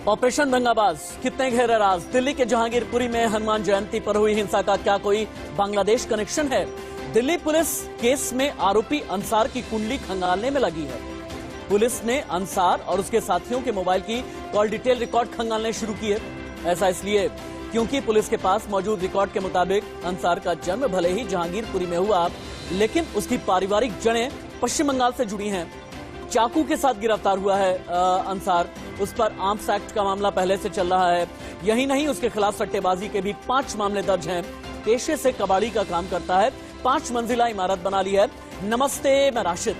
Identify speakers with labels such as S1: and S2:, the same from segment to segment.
S1: Operation दंगाबाज, कितने गहरे राज। दिल्ली के जहांगीरपुरी में हनुमान जयंती पर हुई हिंसा का क्या कोई बांग्लादेश कनेक्शन है? दिल्ली पुलिस केस में आरोपी अंसार की कुंडली खंगालने में लगी है। पुलिस ने अंसार और उसके साथियों के मोबाइल की कॉल डिटेल रिकॉर्ड खंगालने शुरू किए। ऐसा इसलिए क्योंकि पुलिस के पास मौजूद रिकॉर्ड के मुताबिक अंसार का जन्म भले ही जहांगीरपुरी में हुआ, लेकिन उसकी पारिवारिक जड़ें पश्चिम बंगाल से जुड़ी हैं। चाकू के साथ गिरफ्तार हुआ है अंसार। उस पर आर्म्स एक्ट का मामला पहले से चल रहा है। यही नहीं, उसके खिलाफ सट्टेबाजी के भी 5 मामले दर्ज हैं। पेशे से कबाड़ी का काम करता है। 5 मंजिला इमारत बना ली है। नमस्ते, मैं राशिद।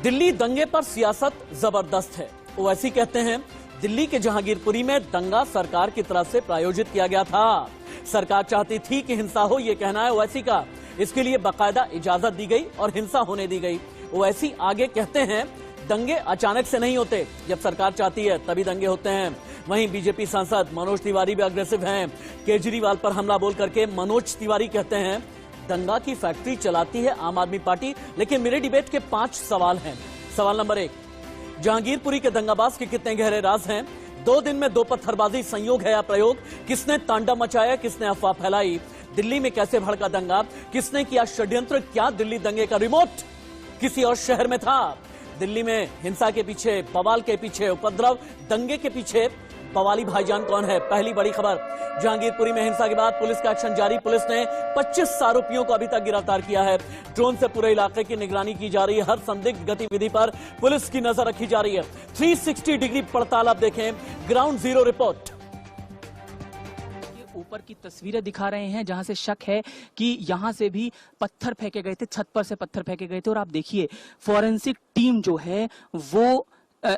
S1: दिल्ली दंगे पर सियासत जबरदस्त है। ओवैसी कहते हैं दिल्ली के जहांगीरपुरी में दंगा सरकार की तरफ से प्रायोजित किया गया था। सरकार चाहती थी कि हिंसा हो, यह कहना है ओवैसी का। इसके लिए बाकायदा इजाजत दी गई और हिंसा होने दी गई। ओवैसी आगे कहते हैं दंगे अचानक से नहीं होते, जब सरकार चाहती है तभी दंगे होते हैं। वहीं बीजेपी सांसद मनोज तिवारी भी अग्रेसिव हैं। केजरीवाल पर हमला बोल करके मनोज तिवारी कहते हैं दंगा की फैक्ट्री चलाती है आम आदमी पार्टी। लेकिन मेरे डिबेट के 5 सवाल हैं। सवाल नंबर 1, जहांगीरपुरी के दंगाबाज के कितने गहरे राज हैं? 2 दिन में 2 पत्थरबाजी संयोग है या प्रयोग? किसने तांडव मचाया, किसने अफवाह फैलाई? दिल्ली में कैसे भड़का दंगा? किसने किया षड्यंत्र? क्या दिल्ली दंगे का रिमोट किसी और शहर में था? दिल्ली में हिंसा के पीछे, बवाल के पीछे, उपद्रव दंगे के पीछे बवाली भाईजान कौन है? पहली बड़ी खबर, जहांगीरपुरी में हिंसा के बाद पुलिस का एक्शन जारी। पुलिस ने 25 आरोपियों को अभी तक गिरफ्तार किया है। ड्रोन से पूरे इलाके की निगरानी की जा रही है। हर संदिग्ध गतिविधि पर पुलिस की नजर रखी जा रही है। 360 डिग्री पड़ताल आप देखें, ग्राउंड जीरो रिपोर्ट।
S2: ऊपर की तस्वीरें दिखा रहे हैं जहां से शक है कि यहां से भी पत्थर फेंके गए थे, छत पर से पत्थर फेंके गए थे। और आप देखिए फॉरेंसिक टीम जो है वो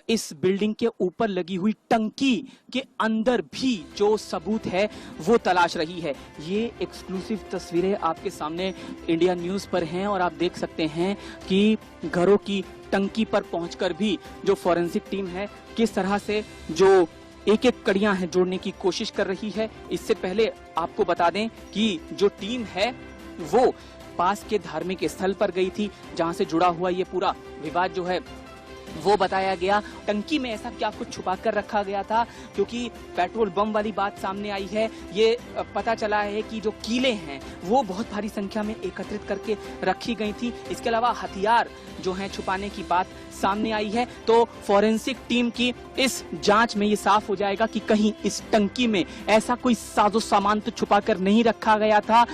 S2: इस बिल्डिंग के ऊपर लगी हुई टंकी के अंदर भी जो सबूत है वो तलाश रही है। ये एक्सक्लूसिव तस्वीरें आपके सामने इंडिया न्यूज पर हैं और आप देख सकते हैं कि घरों की टंकी पर पहुंचकर भी जो फॉरेंसिक टीम है किस तरह से जो एक-एक कड़ियां हैं जोड़ने की कोशिश कर रही है। इससे पहले आपको बता दें कि जो टीम है वो पास के धार्मिक स्थल पर गई थी जहां से जुड़ा हुआ ये पूरा विवाद जो है वो बताया गया। टंकी में ऐसा क्या कुछ छुपा कर रखा गया था, क्योंकि पेट्रोल बम वाली बात सामने आई है। ये पता चला है कि जो कीलें हैं वो बहुत भारी संख्या में एकत्रित करके रखी गई थी। इसके अलावा हथियार जो हैं छुपाने की बात सामने आई है। तो फॉरेंसिक टीम की इस जांच में ये साफ हो जाएगा कि कहीं इस टंकी में ऐसा कोई साजो सामान तो छुपा कर नहीं रखा गया था।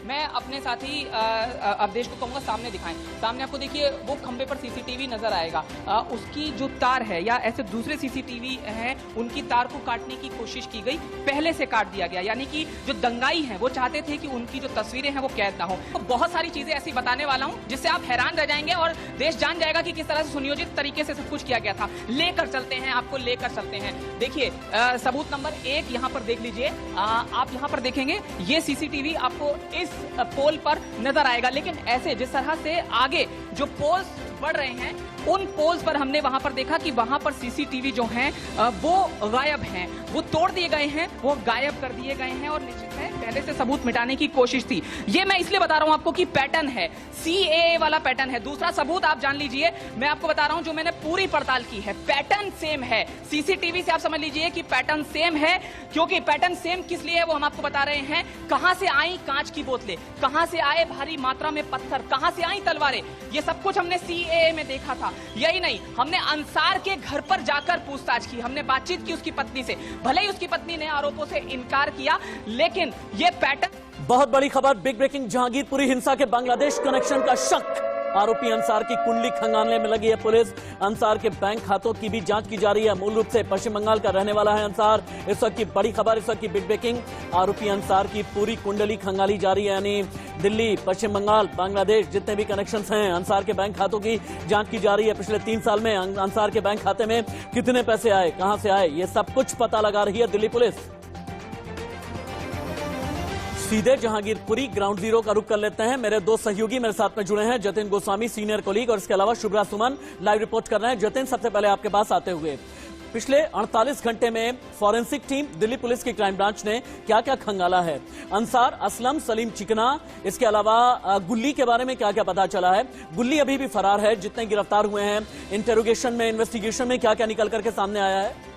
S3: मैं अपने साथी अवधेश को कहूंगा सामने दिखाएं। सामने आपको देखिए वो खंबे पर सीसीटीवी नजर आएगा। उसकी जो तार है या ऐसे दूसरे सीसीटीवी हैं उनकी तार को काटने की कोशिश की गई, पहले से काट दिया गया। यानी कि जो दंगाई हैं वो चाहते थे कि उनकी जो तस्वीरें हैं वो कैद ना हो। तो बहुत सारी चीजें ऐसी बताने वाला हूं जिससे आप हैरान रह जाएंगे और देश जान जाएगा कि किस तरह से सुनियोजित तरीके से सब कुछ किया गया था। लेकर चलते हैं, आपको लेकर चलते हैं। देखिए सबूत नंबर 1 यहाँ पर देख लीजिए। आप यहाँ पर देखेंगे ये सीसीटीवी आपको इस पोल पर नजर आएगा। लेकिन ऐसे जिस तरह से आगे जो पोल्स बढ़ रहे हैं उन पोल्स पर हमने वहां पर देखा कि वहां पर सीसीटीवी जो हैं वो गायब हैं, वो तोड़ दिए गए हैं, वो गायब कर दिए गए हैं। और निश्चित है पहले से सबूत मिटाने की कोशिश थी। ये मैं इसलिए बता रहा हूं आपको कि पैटर्न है, सीएए वाला पैटर्न है। दूसरा सबूत आप जान लीजिए, मैं आपको बता रहा हूं जो मैंने पूरी पड़ताल की है, पैटर्न सेम है। सीसीटीवी से आप समझ लीजिए कि पैटर्न सेम है। क्योंकि पैटर्न सेम किस लिए है वो हम आपको बता रहे हैं। कहां से आई कांच की बोतलें, कहां से आए भारी मात्रा में पत्थर, कहां से आई तलवारें, ये सब कुछ हमने सीएए में देखा था। यही नहीं, हमने अंसार के घर पर जाकर पूछताछ की, हमने बातचीत की उसकी पत्नी से। भले ही उसकी पत्नी ने आरोपों से इनकार किया, लेकिन ये पैटर्न।
S1: बहुत बड़ी खबर, बिग ब्रेकिंग, जहांगीरपुरी हिंसा के बांग्लादेश कनेक्शन का शक। आरोपी अंसार की कुंडली खंगालने में लगी है पुलिस। अंसार के बैंक खातों की भी जांच की जा रही है। मूल रूप से पश्चिम बंगाल का रहने वाला है अंसार। इस वक्त की बड़ी खबर, इस वक्त की बिग ब्रेकिंग, आरोपी अंसार की पूरी कुंडली खंगाली जा रही है। यानी दिल्ली, पश्चिम बंगाल, बांग्लादेश जितने भी कनेक्शंस हैं, अंसार के बैंक खातों की जांच की जा रही है। पिछले 3 साल में अंसार के बैंक खाते में कितने पैसे आए, कहां से आए, ये सब कुछ पता लगा रही है दिल्ली पुलिस। सीधे जहांगीरपुरी ग्राउंड जीरो का रुख कर लेते हैं। मेरे 2 सहयोगी मेरे साथ में जुड़े हैं, जतिन गोस्वामी सीनियर कोलीग और इसके अलावा शुभ्रा सुमन लाइव रिपोर्ट कर रहे हैं। जतिन, सबसे पहले आपके पास आते हुए पिछले 48 घंटे में फॉरेंसिक टीम, दिल्ली पुलिस की क्राइम ब्रांच ने क्या क्या खंगाला है। अंसार, असलम, सलीम चिकना, इसके अलावा गुल्ली के बारे में क्या क्या पता चला है। गुल्ली अभी भी फरार है। जितने गिरफ्तार हुए हैं, इंटेरोगेशन में, इन्वेस्टिगेशन में क्या क्या निकल करके सामने आया है।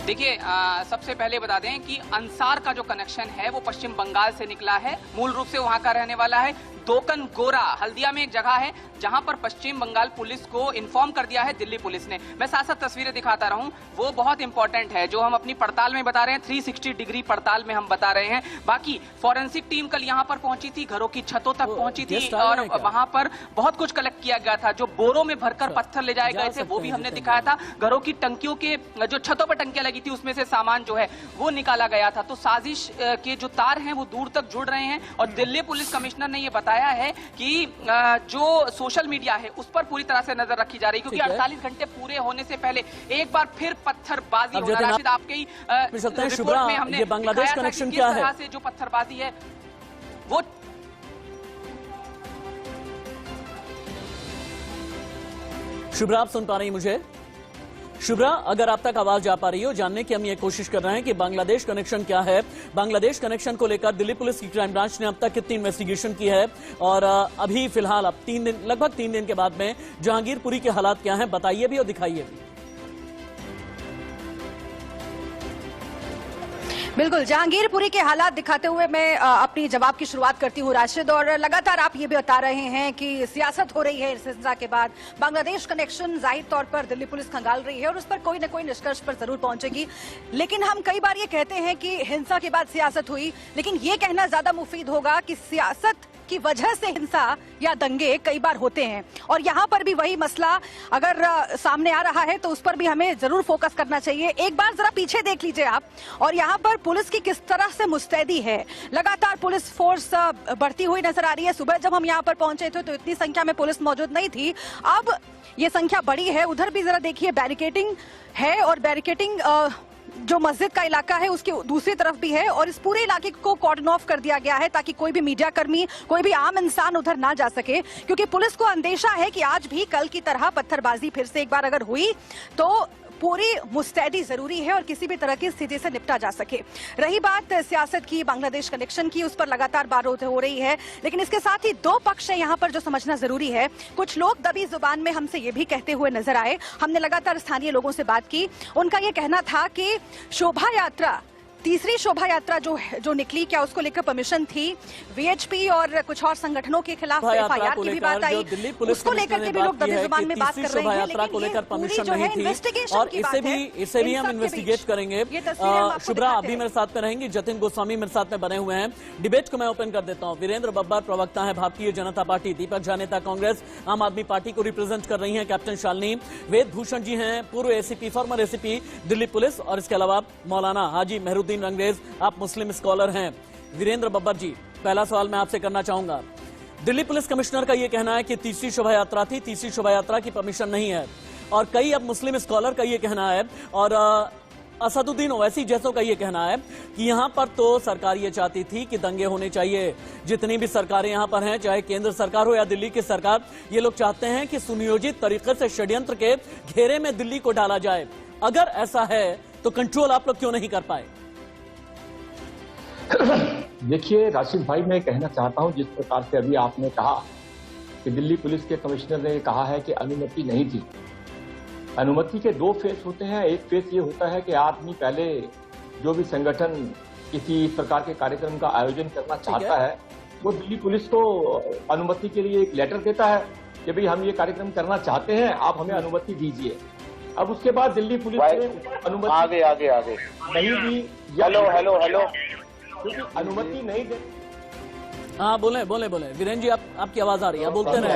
S3: देखिए, सबसे पहले बता दें कि अंसार का जो कनेक्शन है वो पश्चिम बंगाल से निकला है। मूल रूप से वहां का रहने वाला है। दोकन गोरा, हल्दिया में एक जगह है जहां पर पश्चिम बंगाल पुलिस को इन्फॉर्म कर दिया है दिल्ली पुलिस ने। मैं साथ साथ तस्वीरें दिखाता रहूं, वो बहुत इंपॉर्टेंट है जो हम अपनी पड़ताल में बता रहे हैं। 360 डिग्री पड़ताल में हम बता रहे हैं। बाकी फॉरेंसिक टीम कल यहां पर पहुंची थी, घरों की छतों तक पहुंची थी और वहां पर बहुत कुछ कलेक्ट किया गया था। जो बोरों में भरकर पत्थर ले जाए गए थे वो भी हमने दिखाया था। घरों की टंकियों के जो छतों पर टंकियां लगी थी उसमें से सामान जो है वो निकाला गया था। तो साजिश के जो तार हैं वो दूर तक जुड़ रहे हैं और दिल्ली पुलिस कमिश्नर ने ये बताया है कि जो सोशल मीडिया है उस पर पूरी तरह से नजर रखी जा रही है, क्योंकि 48 घंटे पूरे होने से पहले एक बार फिर पत्थरबाजी होना। राशिद, आपके ही रिपोर्ट में हमने
S1: बांग्लादेश कनेक्शन
S3: किस तरह से जो पत्थरबाजी है वो
S1: शुभ्रा, आप सुन पा रही मुझे? शुभ्रा, अगर आप तक आवाज जा पा रही हो, जानने की हम ये कोशिश कर रहे हैं कि बांग्लादेश कनेक्शन क्या है। बांग्लादेश कनेक्शन को लेकर दिल्ली पुलिस की क्राइम ब्रांच ने अब तक कितनी इन्वेस्टिगेशन की है और अभी फिलहाल अब लगभग 3 दिन के बाद में जहांगीरपुरी के हालात क्या हैं, बताइए भी और दिखाइए भी।
S4: बिल्कुल, जहांगीरपुरी के हालात दिखाते हुए मैं अपनी जवाब की शुरुआत करती हूँ राशिद। और लगातार आप ये भी बता रहे हैं कि सियासत हो रही है इस हिंसा के बाद। बांग्लादेश कनेक्शन जाहिर तौर पर दिल्ली पुलिस खंगाल रही है और उस पर कोई न कोई निष्कर्ष पर जरूर पहुंचेगी। लेकिन हम कई बार ये कहते हैं कि हिंसा के बाद सियासत हुई, लेकिन ये कहना ज्यादा मुफीद होगा कि सियासत की वजह से हिंसा या दंगे कई बार होते हैं। और यहाँ पर भी वही मसला अगर सामने आ रहा है तो उस पर भी हमें जरूर फोकस करना चाहिए। एक बार जरा पीछे देख लीजिए आप, और यहाँ पर पुलिस की किस तरह से मुस्तैदी है। लगातार पुलिस फोर्स बढ़ती हुई नजर आ रही है। सुबह जब हम यहाँ पर पहुंचे थे तो इतनी संख्या में पुलिस मौजूद नहीं थी, अब ये संख्या बढ़ी है। उधर भी जरा देखिए, बैरिकेडिंग है और बैरिकेडिंग जो मस्जिद का इलाका है उसकी दूसरी तरफ भी है और इस पूरे इलाके को कॉर्डन ऑफ कर दिया गया है ताकि कोई भी मीडिया कर्मी, कोई भी आम इंसान उधर ना जा सके, क्योंकि पुलिस को अंदेशा है कि आज भी कल की तरह पत्थरबाजी फिर से एक बार अगर हुई तो पूरी मुस्तैदी जरूरी है और किसी भी तरह की स्थिति से निपटा जा सके। रही बात सियासत की, बांग्लादेश कनेक्शन की, उस पर लगातार बात हो रही है, लेकिन इसके साथ ही दो पक्ष है यहाँ पर जो समझना जरूरी है। कुछ लोग दबी जुबान में हमसे ये भी कहते हुए नजर आए, हमने लगातार स्थानीय लोगों से बात की, उनका ये कहना था कि शोभा यात्रा, तीसरी शोभा यात्रा जो निकली, क्या उसको लेकर परमिशन थी? वीएचपी और कुछ और संगठनों के खिलाफ एफआईआर की भी बात आई, उसको लेकर के भी लोग दबी जुबान में बात कर रहे हैं, लेकिन
S1: को लेकर परमिशन नहीं थी और इसे भी हम इन्वेस्टिगेट करेंगे। शुभ्रा, अभी मेरे साथ में रहेंगी, जतिन गोस्वामी मेरे साथ में बने हुए हैं। डिबेट को मैं ओपन कर देता हूँ। वीरेंद्र बब्बर प्रवक्ता है भारतीय जनता पार्टी, दीपक झा नेता कांग्रेस आम आदमी पार्टी को रिप्रेजेंट कर रही है, कैप्टन शालिनी, वेद भूषण जी हैं पूर्व ACP, farmer ACP Delhi police, और इसके अलावा मौलाना हाजी मेहरुद्दीन अंग्रेज, आप मुस्लिम स्कॉलर हैं। वीरेंद्र बब्बर जी, पहला सवाल मैं आपसे करना चाहूंगा। दिल्ली पुलिस कमिश्नर का यह कहना है कि तीसरी शोभा यात्रा थी, तीसरी शोभा यात्रा की परमिशन नहीं है, और कई अब मुस्लिम स्कॉलर का यह कहना है और असदुद्दीन ओवैसी जैसों का यह कहना है कि यहां पर तो सरकार ये चाहती थी कि दंगे होने चाहिए। जितनी भी सरकारें यहां पर हैं, चाहे केंद्र सरकार हो या दिल्ली की सरकार, ये लोग चाहते हैं कि सुनियोजित तरीके से षड्यंत्र के घेरे में दिल्ली को डाला जाए। अगर ऐसा है तो कंट्रोल आप लोग क्यों नहीं कर पाए?
S5: देखिए राशिद भाई, मैं कहना चाहता हूं, जिस प्रकार से अभी आपने कहा कि दिल्ली पुलिस के कमिश्नर ने कहा है कि अनुमति नहीं थी। अनुमति के दो फेस होते हैं। एक फेस ये होता है कि आदमी पहले जो भी संगठन किसी प्रकार के कार्यक्रम का आयोजन करना चाहता है, वो दिल्ली पुलिस को अनुमति के लिए एक लेटर देता है कि भाई हम ये कार्यक्रम करना चाहते हैं, आप हमें अनुमति दीजिए। अब उसके बाद दिल्ली पुलिस ने अनुमति आगे नहीं दी। हेलो अनुमति नहीं दे।
S1: हाँ, बोले वीरेंद्र जी, आपकी आवाज आ रही है, बोलते रहे।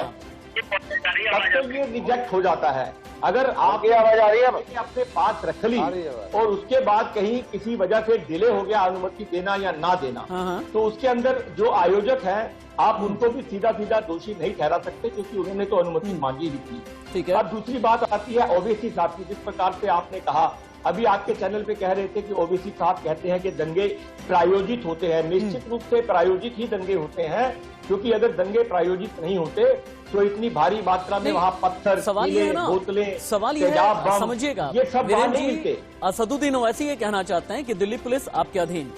S5: तब तो ये रिजेक्ट हो जाता है। अगर आपकी आवाज आ रही है, अपने पास रख ली और उसके बाद कहीं किसी वजह से डिले हो गया अनुमति देना या ना देना, तो उसके अंदर जो आयोजक हैं, आप उनको भी सीधा दोषी नहीं ठहरा सकते, क्योंकि उन्होंने तो अनुमति मांगी ही थी।
S1: ठीक है।
S5: अब दूसरी बात आती है ओवैसी साहब की। जिस प्रकार से आपने कहा, अभी आपके चैनल पे कह रहे थे कि ओवैसी साहब कहते हैं कि दंगे प्रायोजित होते हैं। निश्चित रूप से प्रायोजित ही दंगे होते हैं, क्योंकि अगर दंगे प्रायोजित नहीं होते तो इतनी भारी मात्रा में
S1: नहीं,
S5: वहां पत्थर,
S1: सवाल ये है ना,
S5: बोतलें,
S1: सवाल ये
S5: तेजाब
S1: है,
S5: बम,
S1: समझिएगा
S5: ये सब वहां
S1: वीरेंद्र
S5: नहीं
S1: जी,
S5: मिलते।
S1: असदुद्दीन ओवैसी ये कहना चाहते हैं कि दिल्ली पुलिस आपके अधीन,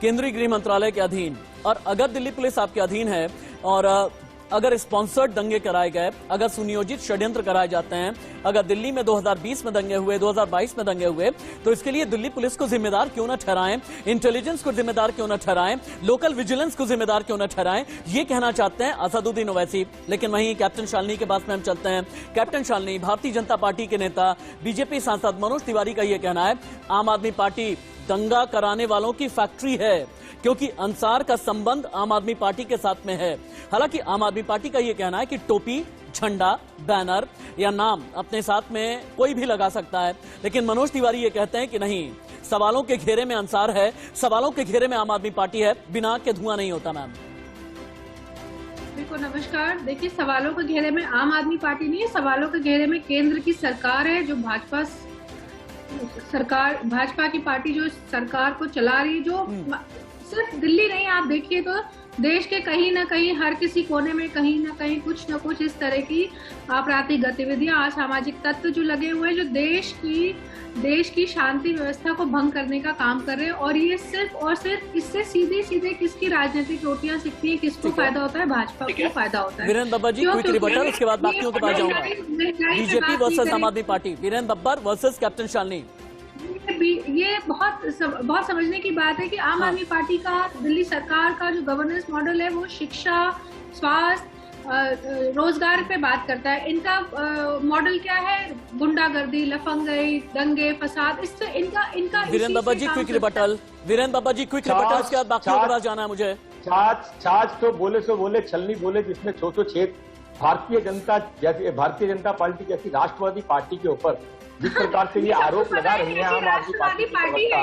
S1: केंद्रीय गृह मंत्रालय के अधीन, और अगर दिल्ली पुलिस आपके अधीन है और अगर स्पॉन्सर्ड दंगे कराए गए, अगर सुनियोजित षड्यंत्र कराए जाते हैं, अगर दिल्ली में 2020 में दंगे हुए, 2022 में दंगे हुए, तो इसके लिए दिल्ली पुलिस को जिम्मेदार क्यों न ठहराएं, इंटेलिजेंस को जिम्मेदार क्यों न ठहराएं, लोकल विजिलेंस को जिम्मेदार क्यों न ठहराएं, ये कहना चाहते हैं असदुद्दीन ओवैसी। लेकिन वहीं कैप्टन शालिनी के पास में हम चलते हैं। कैप्टन शालिनी, भारतीय जनता पार्टी के नेता, बीजेपी सांसद मनोज तिवारी का यह कहना है आम आदमी पार्टी दंगा कराने वालों की फैक्ट्री है, क्योंकि अंसार का संबंध आम आदमी पार्टी के साथ में है। हालांकि आम आदमी पार्टी का यह कहना है कि टोपी, झंडा, बैनर या नाम अपने साथ में कोई भी लगा सकता है, लेकिन मनोज तिवारी ये कहते हैं कि नहीं, सवालों के घेरे में अंसार है, सवालों के घेरे में आम आदमी पार्टी है, बिना के धुआं नहीं होता। मैम
S6: देखो, नमस्कार। देखिए, सवालों के घेरे में आम आदमी पार्टी नहीं है, सवालों के घेरे में केंद्र की सरकार है, जो भाजपा की पार्टी जो सरकार को चला रही है, जो सिर्फ दिल्ली नहीं, आप देखिए तो देश के कहीं ना कहीं हर किसी कोने में कहीं ना कहीं कुछ न कुछ इस तरह की आपराधिक गतिविधियां, असामाजिक तत्व जो लगे हुए हैं, जो देश की शांति व्यवस्था को भंग करने का काम कर रहे हैं। और ये सिर्फ और सिर्फ इससे सीधे किसकी राजनीतिक रोटियां सिकती है, किसको फायदा होता है? भाजपा को फायदा होता है।
S1: वीरेंद्र बब्बर जी, क्विक रिबटल, उसके बाद बाकियों के पास जाऊंगा। BJP versus Aam Aadmi Party, Virendra Babbar versus captain Shalini.
S6: ये बहुत समझने की बात है कि आम आदमी पार्टी का, दिल्ली सरकार का जो गवर्नेंस मॉडल है वो शिक्षा, स्वास्थ्य, रोजगार पे बात करता है। इनका मॉडल क्या है? गुंडागर्दी, लफंगई, दंगे, फसाद। इससे इनका
S1: वीरेंद्र बब्बर जी, क्विक रिबटल। वीरेंद्र बब्बर जी, क्विक रिबटल, उसके बाद बाकियों के पास जाना है मुझे।
S5: छाछ तो बोले सो बोले, छलनी बोले जिसमें छोटो छेद। भारतीय जनता पार्टी जैसी राष्ट्रवादी पार्टी के ऊपर जिस प्रकार से ये आरोप लगा रही है आम आदमी पार्टी का,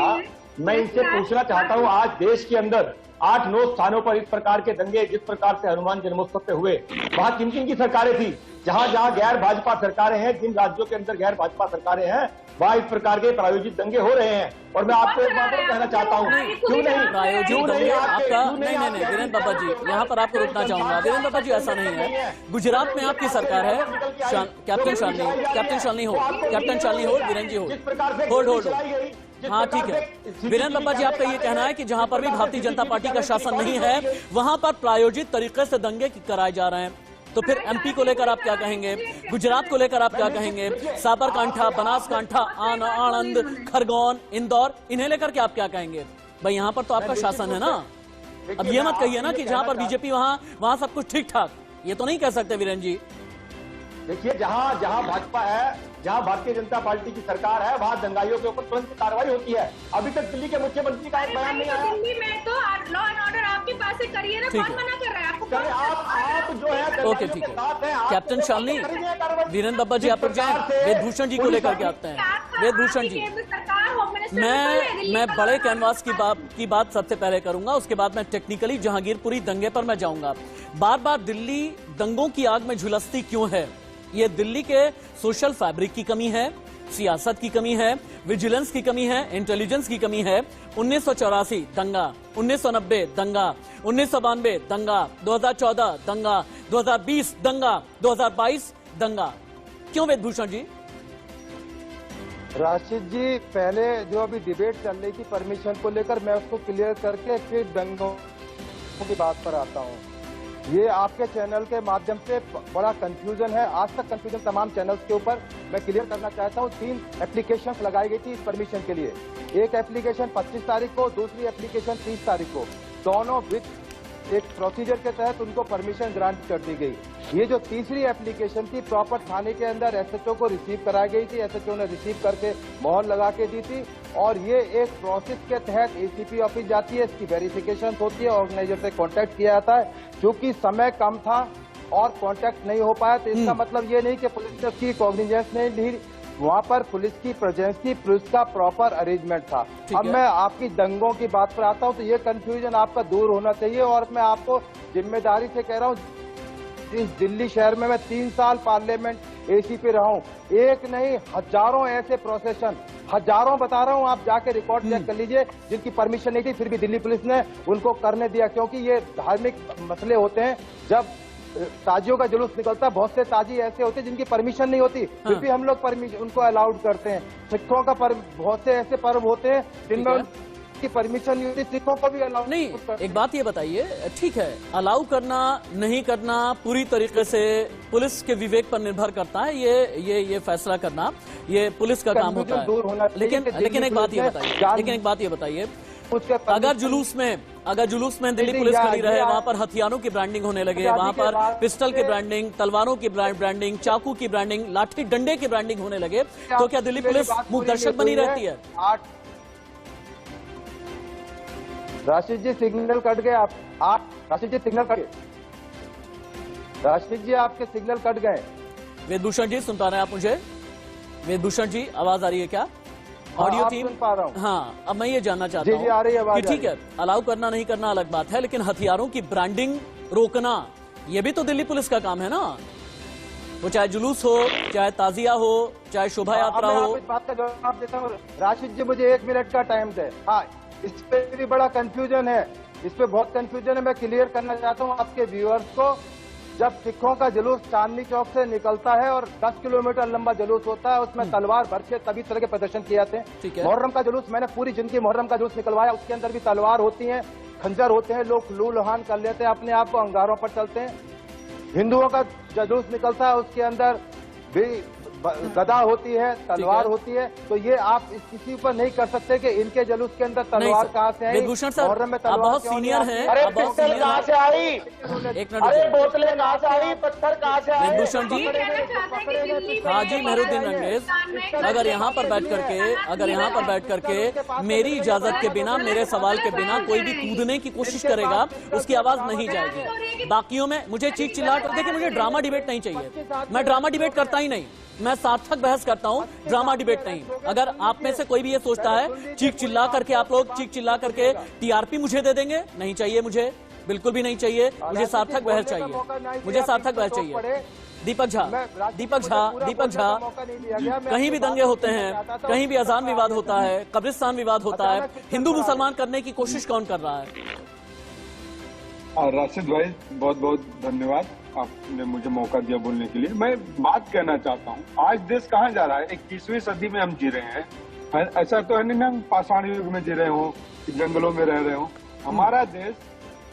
S5: मैं इनसे पूछना चाहता हूं, आज देश के अंदर 8-9 स्थानों पर इस प्रकार के दंगे जिस प्रकार से हनुमान जन्मोत्सव पे हुए, वहां किन किन की सरकारें थी? जहां गैर भाजपा सरकारें हैं, जिन राज्यों के अंदर गैर भाजपा सरकारें हैं, वहां इस प्रकार के प्रायोजित दंगे हो रहे हैं। और मैं आपको एक बात कहना चाहता हूँ, क्यों नहीं
S1: प्रायोजित दंगे आपका? नहीं, वीरेंद्र बब्बर जी, यहाँ पर आपको रोकना चाहूंगा। वीरेंद्र बब्बर जी, ऐसा नहीं है। गुजरात में आपकी सरकार है, कैप्टन शालिनी हो, वीरेंद्र जी हो, होल्ड। हाँ, ठीक है। वीरेंद्र बब्बर जी, आपका ये कहना है कि जहां पर भी भारतीय जनता पार्टी का शासन नहीं है, वहां पर प्रायोजित तरीके से दंगे कराए जा रहे हैं। तो फिर एमपी को लेकर आप क्या कहेंगे? गुजरात को लेकर आप क्या कहेंगे? साबरकांठा, बनासकांठा, आणंद, खरगोन, इंदौर, इन्हें लेकर के आप क्या कहेंगे? भाई, यहाँ पर तो आपका शासन है ना। अब ये मत कहिए ना कि जहां पर बीजेपी वहां सब कुछ ठीक ठाक। ये तो नहीं कह सकते वीरेंद्र जी।
S5: देखिए, जहां भाजपा है, जहां भारतीय जनता पार्टी की सरकार है, वहां दंगाइयों के ऊपर तुरंत कार्रवाई होती है। अभी तक दिल्ली के मुख्यमंत्री का एक बयान नहीं आया।
S6: दिल्ली में तो लॉ एंड ऑर्डर आपके पास से करिए ना, कौन मना कर रहा है आपको?
S5: आप जो है,
S1: ओके, ठीक है। कैप्टन शालिनी, वीरेंद्र बब्बर जी आप रुक जाएं। वेदभूषण जी को लेकर के आते हैं। वेदभूषण जी, मैं बड़े कैनवास की बात सबसे पहले करूंगा, उसके बाद मैं टेक्निकली जहांगीरपुरी दंगे पर मैं जाऊंगा। बार बार दिल्ली दंगों की आग में झुलसती क्यों है? ये दिल्ली के सोशल फैब्रिक की कमी है, सियासत की कमी है, विजिलेंस की कमी है, इंटेलिजेंस की कमी है। 1984 दंगा, 1990 दंगा, 1992 दंगा, 2014 दंगा, 2020 दंगा, 2022 दंगा। क्यों वेदभूषण जी?
S7: राशिद जी, पहले जो अभी डिबेट चल रही थी परमिशन को लेकर, मैं उसको क्लियर करके फिर दंगों की बात पर आता हूँ। ये आपके चैनल के माध्यम से बड़ा कंफ्यूजन है, आज तक कंफ्यूजन तमाम चैनल्स के ऊपर। मैं क्लियर करना चाहता हूँ, 3 एप्लीकेशंस लगाई गई थी इस परमिशन के लिए। एक एप्लीकेशन 25 तारीख को, दूसरी एप्लीकेशन 30 तारीख को, दोनों विद एक प्रोसीजर के तहत उनको परमिशन ग्रांट कर दी गई। ये जो तीसरी एप्लीकेशन थी, प्रॉपर थाने के अंदर एसएचओ को रिसीव कराई गई थी, एसएचओ ने रिसीव करके मोहर लगा के दी थी। और ये एक प्रोसेस के तहत एसीपी ऑफिस जाती है, इसकी वेरिफिकेशन होती है, ऑर्गेनाइजर से कॉन्टैक्ट किया जाता है। चूंकि समय कम था और कॉन्टैक्ट नहीं हो पाया, तो इसका मतलब ये नहीं कि पुलिस ने उसकी कॉग्निजेंस नहीं ली, वहां पर पुलिस की प्रेजेंस थी, पुलिस का प्रॉपर अरेंजमेंट था। अब मैं आपकी दंगों की बात पर आता हूं, तो ये कंफ्यूजन आपका दूर होना चाहिए। और मैं आपको जिम्मेदारी से कह रहा हूं, इस दिल्ली शहर में मैं 3 साल पार्लियामेंट एसीपी रहा हूं, एक नहीं हजारों ऐसे प्रोसेशन, हजारों बता रहा हूं, आप जाके रिकॉर्ड चेक कर लीजिए, जिनकी परमिशन नहीं थी फिर भी दिल्ली पुलिस ने उनको करने दिया, क्योंकि ये धार्मिक मसले होते हैं। जब ताजियों का जुलूस निकलता है, बहुत से ताजी ऐसे होते हैं जिनकी परमिशन नहीं होती, फिर भी हम लोग परमिशन उनको अलाउड करते हैं। सिखों का बहुत से ऐसे पर्व होते हैं जिनमें की परमिशन नहीं होती, सिखों को भी अलाउ
S1: नहीं। एक बात ये बताइए, ठीक है, अलाउ करना नहीं करना पूरी तरीके से पुलिस के विवेक पर निर्भर करता है, ये फैसला करना ये पुलिस का काम होता है। लेकिन एक बात ये बताइए, अगर जुलूस में दिल्ली पुलिस खड़ी रहे, वहां पर हथियारों की ब्रांडिंग होने लगे, वहां पर पिस्टल की ब्रांडिंग, तलवारों की ब्रांडिंग, चाकू की ब्रांडिंग, लाठी डंडे की ब्रांडिंग होने लगे, तो क्या दिल्ली पुलिस मुंह दर्शक बनी रहती है?
S7: राशिद जी सिग्नल कट गए, आप राशिद जी सिग्नल कट गए, राशिद जी आपके सिग्नल कट गए।
S1: वेदभूषण जी सुन पा रहे हैं आप मुझे? वेदभूषण जी आवाज आ रही है क्या? ऑडियो टीम
S7: सुन पा रहा हूं।
S1: हाँ, अब मैं ये जानना चाहता
S7: जी, आ रही है
S1: हूँ
S7: आवाज,
S1: कि ठीक है, अलाउ करना नहीं करना अलग बात है, लेकिन हथियारों की ब्रांडिंग रोकना ये भी तो दिल्ली पुलिस का काम है ना। वो चाहे जुलूस हो, चाहे ताजिया हो, चाहे शोभा यात्रा हो।
S7: इस बात का जवाब देता हूँ राशिद जी, मुझे 1 मिनट का टाइम दे। हाँ, इस पे भी बड़ा कंफ्यूजन है, इस पे बहुत कंफ्यूजन है। मैं क्लियर करना चाहता हूँ आपके व्यूअर्स को। जब सिखों का जुलूस चांदनी चौक से निकलता है और 10 किलोमीटर लंबा जुलूस होता है, उसमें तलवार बरछे सभी तरह के प्रदर्शन किए जाते हैं। मुहर्रम का जुलूस, मैंने पूरी जिंदगी मुहर्रम का जुलूस निकलवाया, उसके अंदर भी तलवार होती है, खंजर होते हैं, लोग लू लुहान कर लेते हैं, अपने आप को अंगारों पर चलते हैं। हिंदुओं का जुलूस निकलता है, उसके अंदर भी गदा होती है, तलवार होती है। तो ये आप किसी पर नहीं कर सकते कि इनके जुलूस के अंदर तलवार कहाँ से आई।
S1: वेदभूषण सर, आप बहुत सीनियर हैं।
S8: अरे पिस्टल कहाँ से आई?
S1: एक मिनट,
S8: अरे बोतलें कहाँ से आई? पत्थर कहाँ से आए?
S1: वेदभूषण जी, हाजी मेहरुद्दीन रंगेज, अगर यहाँ पर बैठ करके मेरी इजाजत के बिना, मेरे सवाल के बिना कोई भी कूदने की कोशिश करेगा, उसकी आवाज नहीं जाएगी। बाकियों में मुझे चीख चिल्लाहट कर, देखिए मुझे ड्रामा डिबेट नहीं चाहिए, मैं ड्रामा डिबेट करता ही नहीं, मैं सार्थक बहस करता हूं, ड्रामा डिबेट नहीं। अगर आप में से कोई भी ये सोचता है चीख चिल्ला करके, आप लोग चीख चिल्ला करके टीआरपी मुझे दे देंगे, नहीं चाहिए मुझे, बिल्कुल भी नहीं चाहिए। मुझे सार्थक बहस चाहिए, मुझे सार्थक बहस चाहिए। दीपक झा, कहीं भी दंगे होते हैं, कहीं भी अजान विवाद होता है, कब्रिस्तान विवाद होता है, हिंदू मुसलमान करने की कोशिश कौन कर रहा है?
S9: राशिद भाई बहुत बहुत धन्यवाद, आपने मुझे मौका दिया बोलने के लिए। मैं बात कहना चाहता हूँ, आज देश कहाँ जा रहा है? 21वीं सदी में हम जी रहे हैं। ऐसा तो है नहीं हम पाषाण युग में जी रहे हो, जंगलों में रह रहे हो। हमारा देश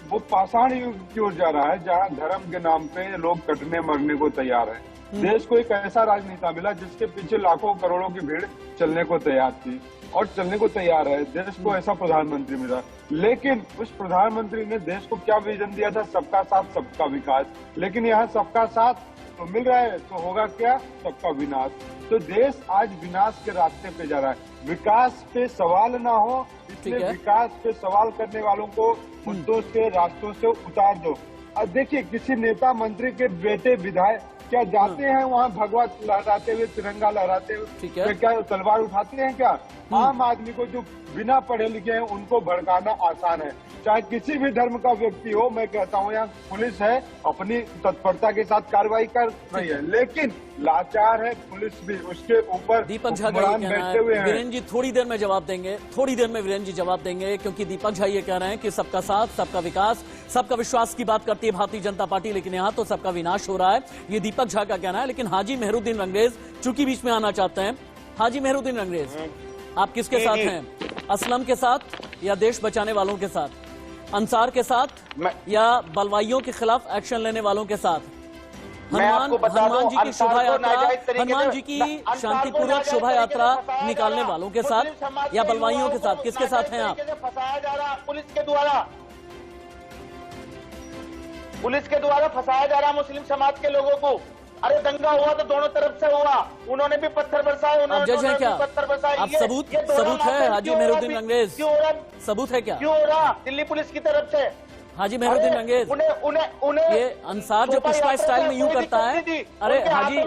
S9: वो पाषाण युग की ओर जा रहा है, जहाँ धर्म के नाम पे लोग कटने मरने को तैयार है। देश को एक ऐसा राजनेता मिला जिसके पीछे लाखों करोड़ों की भीड़ चलने को तैयार थी और चलने को तैयार है। देश को ऐसा प्रधानमंत्री मिला, लेकिन उस प्रधानमंत्री ने देश को क्या विजन दिया था? सबका साथ सबका विकास। लेकिन यहाँ सबका साथ तो मिल रहा है, तो होगा क्या? सबका विनाश। तो देश आज विनाश के रास्ते पे जा रहा है। विकास पे सवाल ना हो, इसलिए विकास पे सवाल करने वालों को मुद्दों से, रास्तों से उतार दो। अब देखिए, किसी नेता मंत्री के बेटे विधायक क्या जाते हैं वहाँ भगवा लहराते हुए, तिरंगा लहराते हुए, क्या तलवार उठाते हैं क्या? आम आदमी को जो बिना पढ़े लिखे हैं उनको भड़काना आसान है, चाहे किसी भी धर्म का व्यक्ति हो। मैं कहता हूँ यहाँ पुलिस है, अपनी तत्परता के साथ कार्रवाई कर रही है, लेकिन लाचार है पुलिस भी, उसके ऊपर
S1: दीपक झा का ये कहना है। वीरेंद्र जी थोड़ी देर में जवाब देंगे, थोड़ी देर में वीरेंद्र जी जवाब देंगे, क्योंकि दीपक झा ये कह रहे हैं कि सबका साथ सबका विकास, सबका विश्वास की बात करती है भारतीय जनता पार्टी, लेकिन यहाँ तो सबका विनाश हो रहा है, ये दीपक झा का कहना है। लेकिन हाजी मेहरुद्दीन रंगरेज चूंकि बीच में आना चाहते हैं। हाजी मेहरुद्दीन रंगरेज, आप किसके साथ हैं? असलम के साथ या देश बचाने वालों के साथ? अंसार के साथ या बलवाइयों के खिलाफ एक्शन लेने वालों के साथ? हनुमान जी की शोभा यात्रा, हनुमान जी की शांतिपूर्वक शोभा यात्रा निकालने वालों के साथ या बलवाइयों के साथ? किसके साथ हैं आप?
S8: फंसाया जा रहा पुलिस के द्वारा फंसाया जा रहा मुस्लिम समाज के लोगों को। अरे दंगा हुआ तो दोनों तरफ से हुआ, उन्होंने भी पत्थर बरसाए,
S1: आप जज हैं क्या? आप सबूत है हाजी मेहरुद्दीन रंगरेज, सबूत है क्या?
S8: क्यों हो रहा दिल्ली पुलिस की तरफ से?
S1: हाजी मेहरुद्दीन रंगरेज,
S8: उन्हें
S1: ये अंसार जो पुष्पा स्टाइल में यूं करता है। अरे हाजी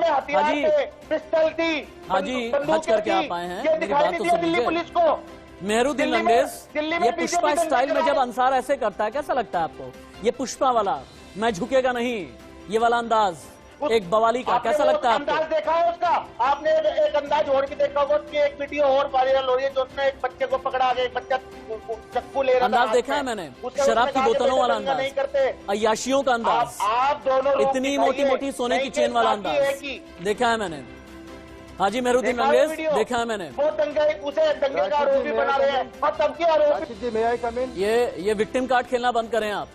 S8: पिस्टल थी,
S1: हाजी हज करके आप आए हैं, मेरी बात तो सुनिए।
S8: पुलिस को
S1: मेहरुद्दीन रंगरेज, ये पुष्पा स्टाइल में जब अंसार ऐसे करता है, कैसा लगता है आपको? ये पुष्पा वाला मैं झुकेगा नहीं, ये वाला अंदाज एक बवाली का, कैसा लगता है
S8: अंदाज
S1: आपको?
S8: देखा है उसका? आपने एक अंदाज और भी देखा होगा कि एक वीडियो और वायरल हो रही है, जो उसमें एक बच्चे को पकड़ा गया, एक बच्चा चक्कू ले रहा था
S1: अंदाज
S8: हाथ
S1: देखा
S8: में।
S1: है मैंने,
S8: उसके
S1: शराब
S8: उसने
S1: की
S8: कहा कि
S1: बोतलों
S8: बेटा
S1: वाला
S8: दंगा नहीं
S1: अंदाज,
S8: करते।
S1: अय्याशियों का अंदाज,
S8: आप दोनों लोग
S1: इतनी
S8: दिखाइए।
S1: मोटी मोटी सोने की
S8: नहीं,
S1: चेन वाला
S8: बाकी है
S1: अंदाज
S8: कि
S1: देखा है मैंने। हाँ जी, मेहरुद्दीन
S8: देखा है
S1: अंग्रेज,
S8: वीडियो?
S1: देखा है मैंने।
S8: वो उसे दंगे का आरोपी बना रहे हैं और तब के आरोपी।
S7: राशिद जी, may I come in?
S1: ये विक्टिम कार्ड खेलना बंद करें आप।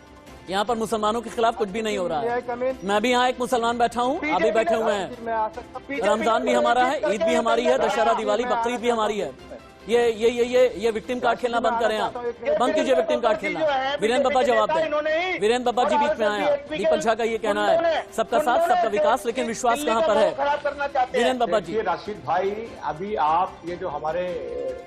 S1: यहाँ पर मुसलमानों के खिलाफ कुछ भी नहीं हो रहा
S7: May I
S1: है।
S7: come in?
S1: मैं भी यहाँ एक मुसलमान बैठा हूँ, आप भी बैठे हुए हैं।
S7: मैं आ सकता हूं?
S1: रमजान भी हमारा है, ईद भी हमारी है, दशहरा, दिवाली, बकरीद भी हमारी है। ये विक्टिम कार्ड खेलना बंद करें आप, बंद कीजिए विक्टिम कार्ड खेलना। वीरेंद्र बाबा जवाब दें। वीरेंद्र बाबा जी बीच में आए आप। दीपक झा का ये कहना है, सबका साथ सबका विकास, लेकिन विश्वास कहाँ पर है? वीरेंद्र बाबा जी।
S5: देखिए राशिद भाई, अभी आप ये जो हमारे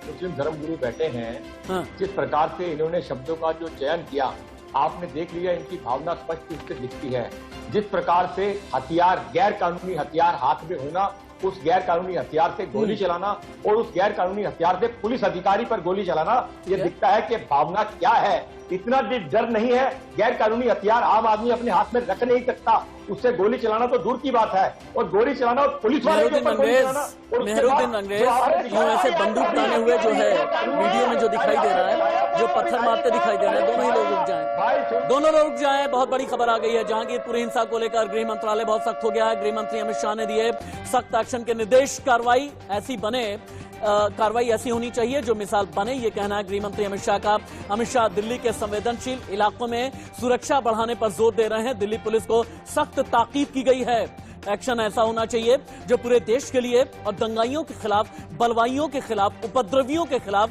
S5: मुस्लिम धर्मगुरु बैठे हैं,
S1: हाँ।
S5: जिस प्रकार से इन्होंने शब्दों का जो चयन किया, आपने देख लिया, इनकी भावना स्पष्ट रूप से दिखती है। जिस प्रकार से हथियार, गैर कानूनी हथियार हाथ में होना, उस गैर कानूनी हथियार से गोली चलाना और उस गैर कानूनी हथियार से पुलिस अधिकारी पर गोली चलाना, ये दिखता है कि भावना क्या है। इतना भी डर नहीं है। गैर कानूनी हथियार आम आदमी अपने हाथ में रख नहीं सकता, उससे गोली चलाना तो दूर की बात है, और गोली चलाना और पुलिस वाले के ऊपर गोली चलाना, और उसके
S1: मेहरुद्दीन
S5: बाद
S1: अंग्रेज
S5: जो
S1: यूं ऐसे बंदूक ताने हुए जो है वीडियो में जो दिखाई दे रहा है, जो पत्थर मारते दिखाई दे रहे हैं, दोनों ही लोग रुक जाएं, दोनों लोग रुक जाएं। बहुत बड़ी खबर आ गई है, जहांगीरपुरी हिंसा को लेकर गृह मंत्रालय बहुत सख्त हो गया है। गृह मंत्री अमित शाह ने दिए सख्त एक्शन के निर्देश। कार्रवाई ऐसी होनी चाहिए जो मिसाल बने, ये कहना है गृह मंत्री अमित शाह का। अमित शाह दिल्ली के संवेदनशील इलाकों में सुरक्षा बढ़ाने पर जोर दे रहे हैं। दिल्ली पुलिस को सख्त ताकीद की गई है। एक्शन ऐसा होना चाहिए जो पूरे देश के लिए और दंगाइयों के खिलाफ, बलवाइयों के खिलाफ, उपद्रवियों के खिलाफ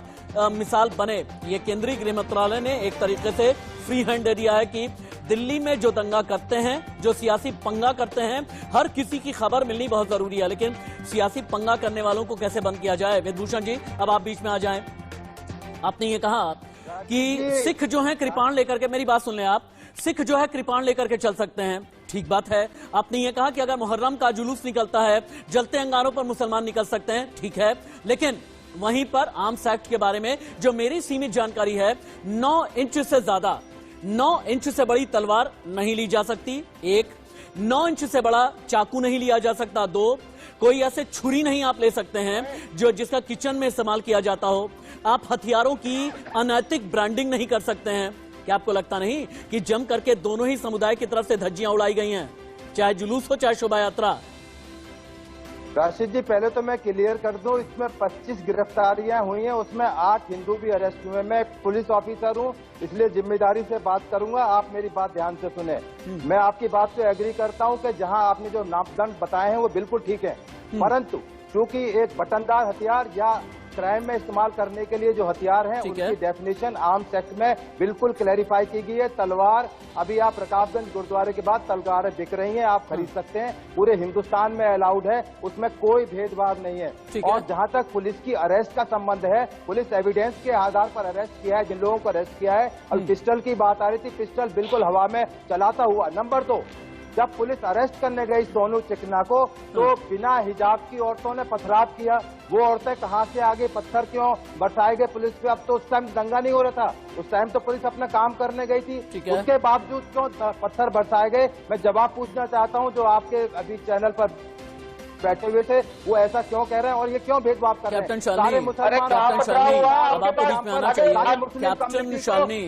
S1: मिसाल बने। ये केंद्रीय गृह मंत्रालय ने एक तरीके से फ्री हैंड दे दिया है कि दिल्ली में जो दंगा करते हैं, जो सियासी पंगा करते हैं, हर किसी की खबर मिलनी बहुत जरूरी है, लेकिन सियासी पंगा करने वालों को कैसे बंद किया जाए? वेदभूषण जी, अब आप बीच में आ जाएं। आपने ये कहा कि सिख जो हैं कृपाण लेकर के, मेरी बात सुन लें आप, सिख जो है कृपाण लेकर के चल सकते हैं, ठीक बात है। आपने ये कहा कि अगर मुहर्रम का जुलूस निकलता है, जलते अंगारों पर मुसलमान निकल सकते हैं, ठीक है, लेकिन वहीं पर आर्म्स एक्ट के बारे में जो मेरी सीमित जानकारी है, 9 इंच से ज्यादा, 9 इंच से बड़ी तलवार नहीं ली जा सकती, 1, 9 इंच से बड़ा चाकू नहीं लिया जा सकता, 2, कोई ऐसे छुरी नहीं आप ले सकते हैं जिसका किचन में इस्तेमाल किया जाता हो, आप हथियारों की अनैतिक ब्रांडिंग नहीं कर सकते हैं। क्या आपको लगता नहीं कि जम करके दोनों ही समुदाय की तरफ से धज्जियां उड़ाई गई हैं, चाहे जुलूस हो चाहे शोभा यात्रा?
S7: राशिद जी, पहले तो मैं क्लियर कर दूं, इसमें 25 गिरफ्तारियां हुई हैं, उसमें 8 हिंदू भी अरेस्ट हुए। मैं पुलिस ऑफिसर हूं, इसलिए जिम्मेदारी से बात करूंगा। आप मेरी बात ध्यान से सुने। मैं आपकी बात से एग्री करता हूं कि जहां आपने जो मापदंड बताए हैं वो बिल्कुल ठीक है, परंतु चूंकि एक बटनदार हथियार या क्राइम में इस्तेमाल करने के लिए जो हथियार हैं, उनकी डेफिनेशन आर्म्स एक्ट में बिल्कुल क्लैरिफाई की गई है। तलवार, अभी आप रकाबगंज गुरुद्वारे के बाद तलवारें बिक रही हैं, आप खरीद सकते हैं, पूरे हिंदुस्तान में अलाउड है, उसमें कोई भेदभाव नहीं है। और जहां तक पुलिस की अरेस्ट का संबंध है, पुलिस एविडेंस के आधार पर अरेस्ट किया है जिन लोगों को अरेस्ट किया है। अब पिस्टल की बात आ रही थी, पिस्टल बिल्कुल हवा में चलाता हुआ। नंबर 2, जब पुलिस अरेस्ट करने गई सोनू चिकना को, तो बिना हिजाब की औरतों ने पथराव किया। वो औरतें कहां से आगे, पत्थर क्यों बरसाए गए पुलिस पे? अब तो उस टाइम दंगा नहीं हो रहा था, उस टाइम तो पुलिस अपना काम करने गई थी, उसके बावजूद क्यों पत्थर बरसाए गए? मैं जवाब पूछना चाहता हूं, जो आपके अभी चैनल पर बैठे हुए थे, वो ऐसा क्यों कह रहे हैं और ये क्यों भेदभाव कर रहे हैं? सारे मुसलमान,
S1: अब आपको बीच में आना चाहिए। कैप्टन शालिनी,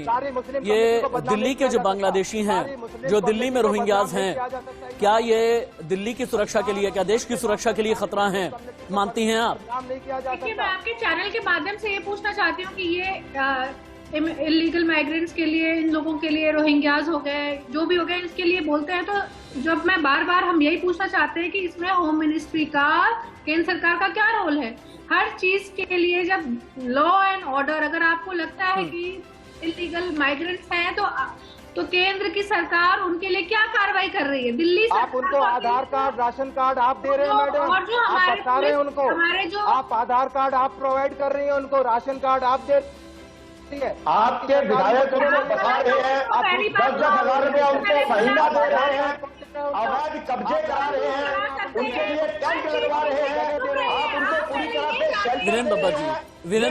S1: ये दिल्ली के जो बांग्लादेशी हैं, जो दिल्ली में रोहिंग्याज हैं, क्या ये दिल्ली की सुरक्षा के लिए, क्या देश की सुरक्षा के लिए खतरा हैं, मानती हैं आप?
S6: देखिए, मैं आपके चैनल के माध्यम से ये पूछना चाहती हूँ कि ये इलीगल माइग्रेंट्स के लिए, इन लोगों के लिए, रोहिंग्याज हो गए, जो भी हो गए, इसके लिए बोलते हैं, तो जब मैं बार बार हम यही पूछना चाहते हैं कि इसमें होम मिनिस्ट्री का, केंद्र सरकार का क्या रोल है? हर चीज के लिए जब लॉ एंड ऑर्डर, अगर आपको लगता है कि इलीगल माइग्रेंट्स हैं, तो केंद्र की सरकार उनके लिए क्या कार्रवाई कर रही है? दिल्ली सरकार,
S7: आप उनको आधार कार्ड, राशन कार्ड आप दे रहे हैं मैडम,
S6: और जो
S7: आप बता रहे हैं उनको,
S6: हमारे जो
S7: आप आधार कार्ड आप प्रोवाइड कर रही हैं उनको, राशन कार्ड आप दे,
S8: आपके विधायक उनको बता रहे हैं, 10,000 रुपया उनको महीना दे रहे हैं, अवैध कब्जे करा रहे हैं, उनके लिए कैंप लगवा रहे हैं, आप उनको पूरी तरह से
S1: वीरेंद्र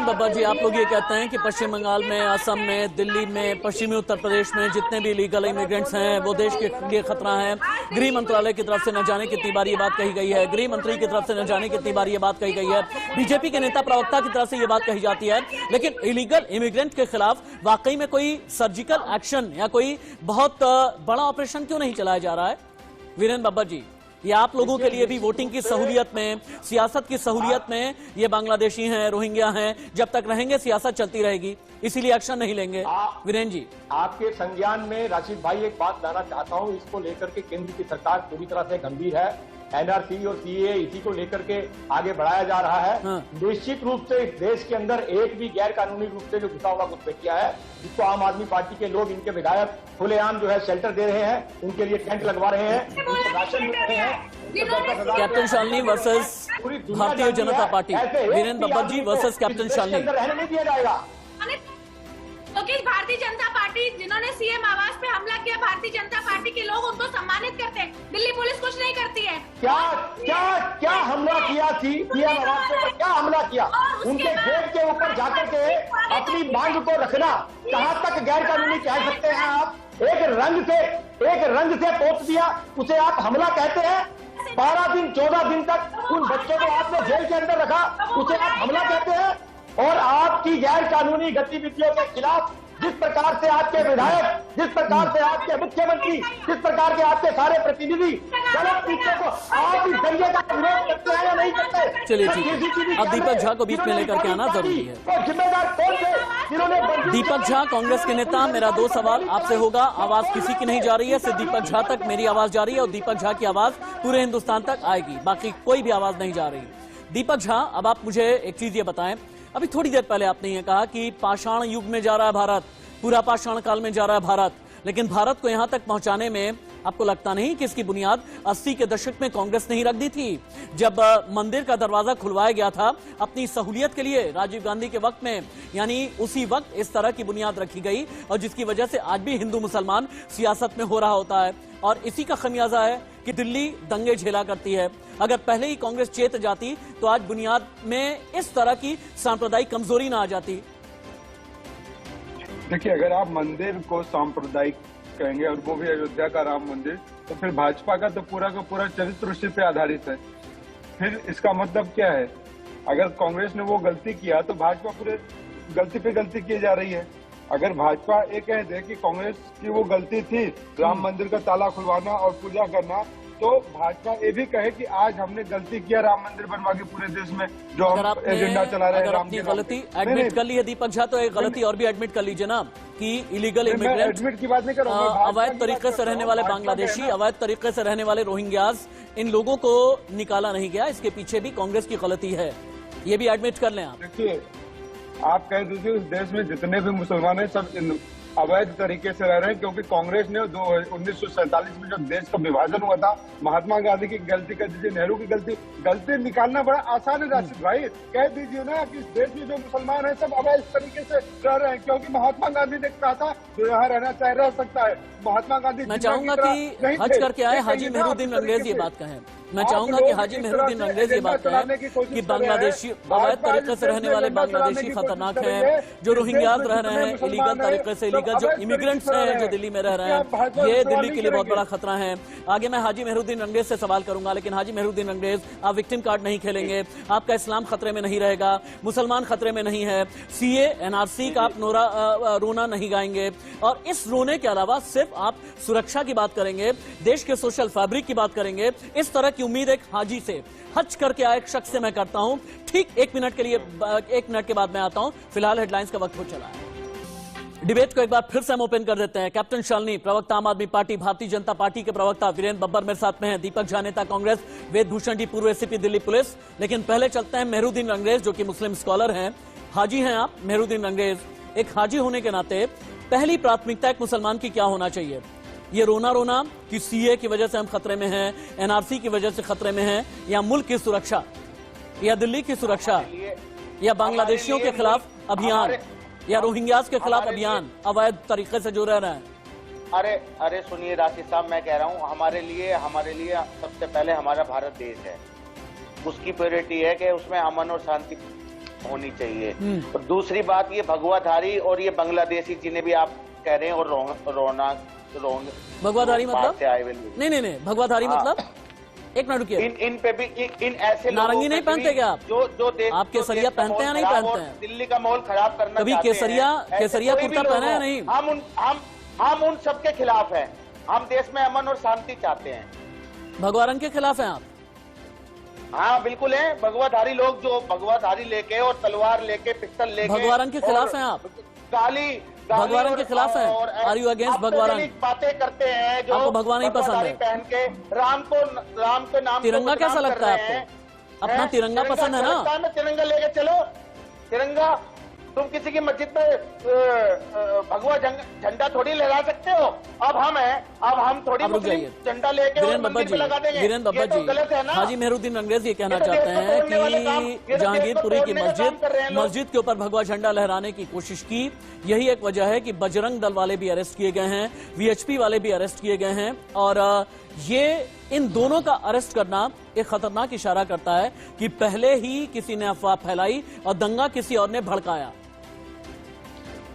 S1: बब्बर जी, आप लोग ये कहते हैं कि पश्चिम बंगाल में, असम में, दिल्ली में, पश्चिमी उत्तर प्रदेश में जितने भी इलीगल इमिग्रेंट्स हैं वो देश के लिए खतरा है। गृह मंत्रालय की तरफ से न जाने कितनी बार ये बात कही गई है, गृह मंत्री की तरफ से न जाने कितनी बार ये बात कही गई है, बीजेपी के नेता प्रवक्ता की तरफ से ये बात कही जाती है, लेकिन इलीगल इमिग्रेंट के खिलाफ वाकई में कोई सर्जिकल एक्शन या कोई बहुत बड़ा ऑपरेशन क्यों नहीं चलाया जा रहा है? वीरेंद्र बब्बर जी, ये आप लोगों के लिए भी वोटिंग की सहूलियत में, सियासत की सहूलियत में, ये बांग्लादेशी हैं, रोहिंग्या हैं, जब तक रहेंगे सियासत चलती रहेगी, इसीलिए एक्शन नहीं लेंगे। वीरेंद्र जी,
S5: आपके संज्ञान में राशिद भाई एक बात लाना चाहता हूं, इसको लेकर के केंद्र की सरकार पूरी तरह से गंभीर है। एनआरसी और सीए इसी को लेकर के आगे बढ़ाया जा रहा है। निश्चित रूप से इस देश के अंदर एक भी गैर कानूनी रूप से जो घुसा हुआ घुसपैठिया है, जिसको आम आदमी पार्टी के लोग, इनके विधायक खुलेआम जो है शेल्टर दे रहे हैं, उनके लिए टेंट लगवा रहे हैं, उनको राशन मिल रहे हैं।
S1: Captain Shalini versus Bharatiya Janata party, Virendra Babbar जी वर्सेस कैप्टन शालिनी।
S5: रहने नहीं दिया जाएगा
S10: क्योंकि भारतीय जनता पार्टी, जिन्होंने सीएम आवास पे हमला किया, भारतीय जनता पार्टी के लोग उनको सम्मानित करते हैं। दिल्ली पुलिस कुछ नहीं करती है।
S5: क्या हमला किया थी सीएम आवास पे? क्या हमला किया? उनके गेट के ऊपर जाकर के अपनी मांग को रखना, कहाँ तक गैर कानूनी कह सकते हैं आप? एक रंग से पोत दिया, उसे आप हमला कहते हैं? 12 दिन 14 दिन तक उन बच्चों को आपने जेल के अंदर रखा, उसे आप हमला कहते हैं? और आपकी गैर कानूनी गतिविधियों के खिलाफ जिस प्रकार से आपके विधायक, जिस प्रकार से आपके मुख्यमंत्री, जिस प्रकार के आपके सारे प्रतिनिधि गलत चीजों को आप इस जरिए का विरोध करते हैं या नहीं करते?
S1: चलिए ठीक, अब दीपक झा को बीच में लेकर के आना जरूरी है।
S5: तो जिम्मेदार कौन थे जिन्होंने?
S1: दीपक झा, कांग्रेस के नेता, मेरा 2 सवाल आपसे होगा। आवाज किसी की नहीं जा रही है, सिर्फ दीपक झा तक मेरी आवाज जा रही है और दीपक झा की आवाज पूरे हिंदुस्तान तक आएगी, बाकी कोई भी आवाज नहीं जा रही। दीपक झा, अब आप मुझे एक चीज ये बताएं, अभी थोड़ी देर पहले आपने ये कहा कि पाषाण युग में जा रहा है भारत, पूरा पाषाण काल में जा रहा है भारत, लेकिन भारत को यहां तक पहुंचाने में आपको लगता नहीं कि इसकी बुनियाद 80 के दशक में कांग्रेस ने ही रख दी थी, जब मंदिर का दरवाजा खुलवाया गया था अपनी सहूलियत के लिए राजीव गांधी के वक्त में, यानी उसी वक्त इस तरह की बुनियाद रखी गई और जिसकी वजह से आज भी हिंदू मुसलमान सियासत में हो रहा होता है। और इसी का खमियाजा है कि दिल्ली दंगे झेला करती है। अगर पहले ही कांग्रेस चेत जाती तो आज बुनियाद में इस तरह की सांप्रदायिक कमजोरी ना आ जाती।
S9: देखिए, अगर आप मंदिर को सांप्रदायिक कहेंगे और वो भी अयोध्या का राम मंदिर, तो फिर भाजपा का तो पूरा का पूरा चरित्र उसी पे आधारित है। फिर इसका मतलब क्या है? अगर कांग्रेस ने वो गलती किया तो भाजपा पूरे गलती पे गलती की जा रही है। अगर भाजपा ये कह दे कि कांग्रेस की वो गलती थी राम मंदिर का ताला खुलवाना और पूजा करना, तो भाजपा ये भी कहे कि आज हमने गलती किया राम मंदिर बनवा के पूरे देश में जो हम एजेंडा चला रहे हैं।
S1: अगर अपनी गलती एडमिट कर ली है दीपक झा, तो एक गलती और भी एडमिट कर लीजिए ना कि इलीगल इमिग्रेंट,
S9: एडमिट की बात नहीं कर रहा हूं,
S1: अवैध तरीके से रहने वाले बांग्लादेशी, अवैध तरीके से रहने वाले रोहिंग्याज, इन लोगों को निकाला नहीं गया, इसके पीछे भी कांग्रेस की गलती है, ये भी एडमिट कर लें आप।
S9: देखिए, आप कह दीजिए उस देश में जितने भी मुसलमान हैं सब अवैध तरीके से रह रहे हैं, क्योंकि कांग्रेस ने 1947 में जब देश का विभाजन हुआ था, महात्मा गांधी की गलती कह दीजिए, नेहरू की गलती निकालना बड़ा आसान है राशिद भाई। कह दीजिए ना कि इस देश में जो मुसलमान हैं सब अवैध तरीके से रह रहे हैं, क्योंकि महात्मा गांधी ने कहा था जो यहाँ रहना चाहे रह सकता है। महात्मा गांधी,
S1: मैं चाहूंगा कि हज करके आए हाजी मेहरुद्दीन रंगरेज ये बात कहें, मैं चाहूंगा कि हाजी मेहरुद्दीन रंगरेज ये बात कहें कि बांग्लादेशी, अवैध तरीके से रहने वाले बांग्लादेशी खतरनाक हैं, जो रोहिंग्याज रह रहे हैं इलीगल तरीके से, इलीगल जो इमिग्रेंट्स हैं जो दिल्ली में रह रहे हैं, ये दिल्ली के लिए बहुत बड़ा खतरा है। आगे मैं हाजी मेहरुद्दीन रंगरेज से सवाल करूंगा, लेकिन हाजी मेहरुद्दीन रंगरेज, आप विक्टिम कार्ड नहीं खेलेंगे, आपका इस्लाम खतरे में नहीं रहेगा, मुसलमान खतरे में नहीं है, सीए एनआरसी का आप रोना नहीं गाएंगे, और इस रोने के अलावा सिर्फ आप सुरक्षा की बात करेंगे, देश के सोशल फैब्रिक की बात करेंगे। इस तरह की उम्मीद एक हाजी से, हज करके आए एक शख्स से मैं करता हूं। ठीक 1 मिनट के लिए, 1 मिनट के बाद मैं आता हूं, फिलहाल हेडलाइंस का वक्त हो चला है। डिबेट को एक बार फिर से हम ओपन कर देते हैं। कैप्टन शालिनी, प्रवक्ता आम आदमी पार्टी, भारतीय जनता पार्टी के प्रवक्ता वीरेंद्र बब्बर मेरे साथ में हैं, दीपक झा नेता कांग्रेस, वेद भूषण जी पूर्व एसीपी दिल्ली पुलिस। लेकिन पहले चलते हैं मेहरुद्दीन रंगरेज जो कि मुस्लिम स्कॉलर हैं, हाजी हैं आप मेहरुद्दीन रंगरेज। एक हाजी होने के नाते पहली प्राथमिकता एक मुसलमान की क्या होना चाहिए? ये रोना कि सीए की वजह से हम खतरे में हैं, एनआरसी की वजह से खतरे में हैं, या मुल्क की सुरक्षा, या दिल्ली की सुरक्षा, या बांग्लादेशियों के खिलाफ अभियान, या रोहिंग्याज के खिलाफ अभियान अवैध तरीके से जो रह रहे हैं?
S8: अरे सुनिए राशिद साहब, मैं कह रहा हूँ हमारे लिए सबसे पहले हमारा भारत देश है। उसकी प्रायोरिटी है कि उसमें अमन और शांति होनी चाहिए। और दूसरी बात, ये भगवाधारी और ये बांग्लादेशी जिन्हें भी आप कह रहे हैं, और
S1: भगवाधारी मतलब
S8: से आए हुए
S1: नहीं, भगवाधारी मतलब एक मिनट रुकिए,
S8: इन पे भी इन ऐसे
S1: नारंगी नहीं पहनते क्या आप?
S8: जो देश,
S1: आप केसरिया पहनते हैं नहीं पहनते हैं?
S8: दिल्ली का माहौल खराब करना
S1: कभी
S8: चाहते
S1: केसरिया
S8: हैं,
S1: केसरिया
S8: कोई भी
S1: कुर्ता
S8: लोग
S1: पहना है
S8: हों,
S1: नहीं?
S8: हम उन सबके खिलाफ हैं। हम देश में अमन और शांति चाहते हैं।
S1: भगवा रंग के खिलाफ हैं आप?
S8: हाँ बिल्कुल है। भगवाधारी लोग जो भगवाधारी लेके और तलवार लेके, पिस्टल लेके,
S1: भगवा रंग के खिलाफ हैं आप?
S8: गाली
S1: भगवा रंग के खिलाफ हैं? आर यू अगेंस्ट भगवा रंग?
S8: बातें करते हैं जो
S1: आपको भगवा नहीं पसंद है?
S8: पहन के राम के नाम
S1: तिरंगा कैसा लगता है आपको? अपना तिरंगा पसंद है ना?
S8: तिरंगा लेके चलो। तिरंगा तुम किसी की मस्जिद पे भगवा झंडा थोड़ी लगा सकते हो। अब हम थोड़ी मुस्लिम झंडा लेके और मंदिर पे लगा देंगे।
S1: वीरेंद्र बब्बर
S8: तो गलत है ना।
S1: हाजी मेहरुद्दीन अंग्रेज ये कहना चाहते हैं कि जहांगीरपुरी की मस्जिद के ऊपर भगवा झंडा लहराने की कोशिश की। यही एक वजह है कि बजरंग दल वाले भी अरेस्ट किए गए हैं, वीएचपी वाले भी अरेस्ट किए गए हैं। और ये इन दोनों का अरेस्ट करना एक खतरनाक इशारा करता है कि पहले ही किसी ने अफवाह फैलाई और दंगा किसी और ने भड़काया।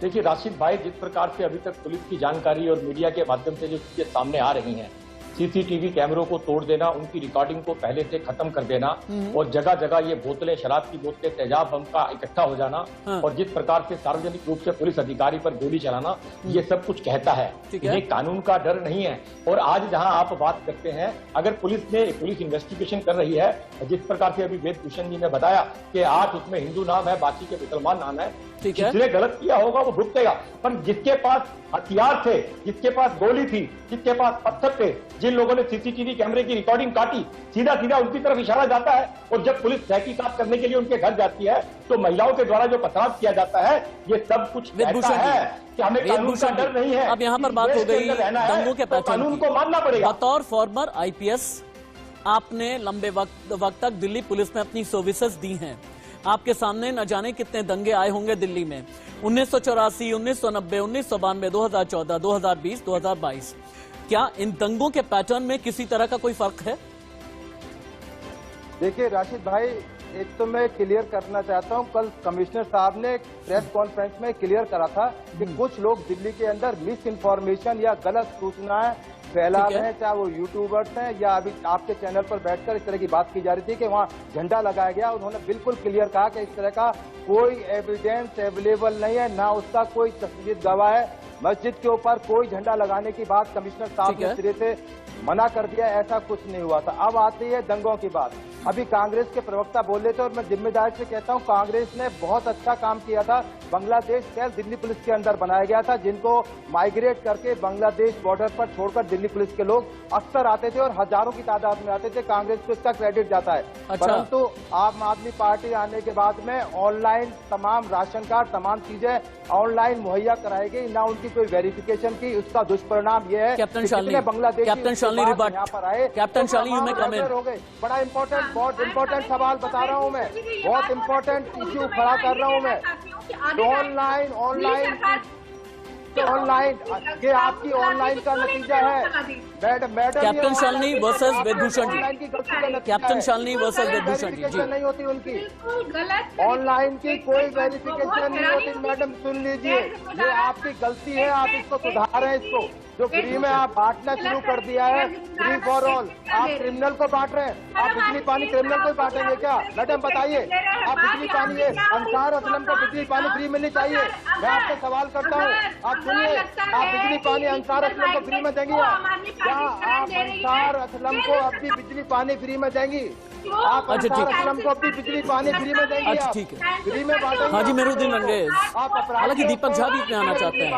S5: देखिए राशिद भाई, जिस प्रकार से अभी तक पुलिस की जानकारी और मीडिया के माध्यम से जो चीजें सामने आ रही हैं, सीसीटीवी कैमरों को तोड़ देना, उनकी रिकॉर्डिंग को पहले से खत्म कर देना और जगह जगह ये बोतलें, शराब की बोतलें, तेजाब बम का इकट्ठा हो जाना और जिस प्रकार से सार्वजनिक रूप से पुलिस अधिकारी पर गोली चलाना, ये सब कुछ कहता है इन्हें कानून का डर नहीं है। और आज जहां आप बात करते हैं, अगर पुलिस इन्वेस्टिगेशन कर रही है, जिस प्रकार से अभी वेदभूषण जी ने बताया कि 8 उसमें हिंदू नाम है, बाकी के मुसलमान नाम है, जिसने गलत किया होगा वो भुगतेगा। पर जिसके पास हथियार थे, जिसके पास गोली थी, जिसके पास पत्थर थे, जिन लोगों ने सीसीटीवी कैमरे की रिकॉर्डिंग काटी, सीधा सीधा उनकी तरफ इशारा जाता है। और जब पुलिस तहकीकात करने के लिए उनके घर जाती है तो महिलाओं के द्वारा जो पथराव किया जाता है, ये सब कुछ कहता है कि हमें कानून का डर नहीं है।
S1: अब यहाँ पर बात हो गई दंगों के पैटर्न,
S5: कानून को मानना पड़ेगा।
S1: बतौर फॉर्मर आईपीएस आपने लंबे वक्त तक दिल्ली पुलिस में अपनी सर्विसेज दी हैं। आपके सामने न जाने कितने दंगे आए होंगे दिल्ली में, 1984, 1990, 1992, 2014, 2020, 2022। क्या इन दंगों के पैटर्न में किसी तरह का कोई फर्क है?
S7: देखिए राशिद भाई, एक तो मैं क्लियर करना चाहता हूं, कल कमिश्नर साहब ने प्रेस कॉन्फ्रेंस में क्लियर करा था कि कुछ लोग दिल्ली के अंदर मिस इन्फॉर्मेशन या गलत सूचनाएं फैला रहे हैं, चाहे वो यूट्यूबर्स हैं या अभी आपके चैनल पर बैठकर इस तरह की बात की जा रही थी कि वहां झंडा लगाया गया। उन्होंने बिल्कुल क्लियर कहा कि इस तरह का कोई एविडेंस अवेलेबल नहीं है, ना उसका कोई तस्दीक गवाह है। मस्जिद के ऊपर कोई झंडा लगाने की बात कमिश्नर साहब ने सिरे से मना कर दिया, ऐसा कुछ नहीं हुआ था। अब आती है दंगों की बात। अभी कांग्रेस के प्रवक्ता बोल रहे थे और मैं जिम्मेदारी से कहता हूं, कांग्रेस ने बहुत अच्छा काम किया था। बांग्लादेश सेल दिल्ली पुलिस के अंदर बनाया गया था, जिनको माइग्रेट करके बांग्लादेश बॉर्डर पर छोड़कर दिल्ली पुलिस के लोग अक्सर आते थे और हजारों की तादाद में आते थे। कांग्रेस को इसका क्रेडिट जाता है। परंतु आम आदमी पार्टी आने के बाद में ऑनलाइन तमाम राशन कार्ड, तमाम चीजें ऑनलाइन मुहैया कराई गई, ना उनकी कोई वेरिफिकेशन की। उसका दुष्परिणाम यह है
S1: कैप्टन शालिनी
S7: यहाँ पर आए,
S1: कैप्टन शालिनी में कमेंट
S7: हो गए। बड़ा इंपॉर्टेंट, बहुत इंपॉर्टेंट सवाल बता रहा हूँ मैं, बहुत इंपॉर्टेंट इश्यू खड़ा कर रहा हूँ मैं। ऑनलाइन ये आपकी ऑनलाइन का नतीजा है। मैडम
S1: कैप्टन शालिनी वर्सेस वेदभूषण जी, कैप्टन शालिनी वर्सेस वेदभूषण जी
S7: नहीं होती उनकी, ऑनलाइन की कोई वेरिफिकेशन नहीं होती। मैडम सुन लीजिए, ये आपकी गलती है, आप इसको सुधारें। इसको जो फ्री में आप बांटना शुरू कर दिया है, फ्री फॉर ऑल, आप क्रिमिनल को बांट रहे हैं। आप बिजली पानी क्रिमिनल को बांटेंगे क्या? मैडम बताइए, आप बिजली पानी है, अंसार असलम को बिजली पानी फ्री मिलनी चाहिए। मैं आपसे सवाल करता हूँ, आप सुनिए, आप बिजली पानी अंसार असलम को फ्री में देंगी? क्या आप अंसार असलम को अपनी बिजली पानी फ्री में देंगी? आप अंसार असलम को अपनी बिजली पानी फ्री में देंगी?
S1: अच्छा ठीक है,
S7: फ्री में बांटेंगे?
S1: हाजी मेहरुद्दीन अंग्रेज,
S7: आप
S1: हालांकि दीपक झा बीच में आना चाहते हैं,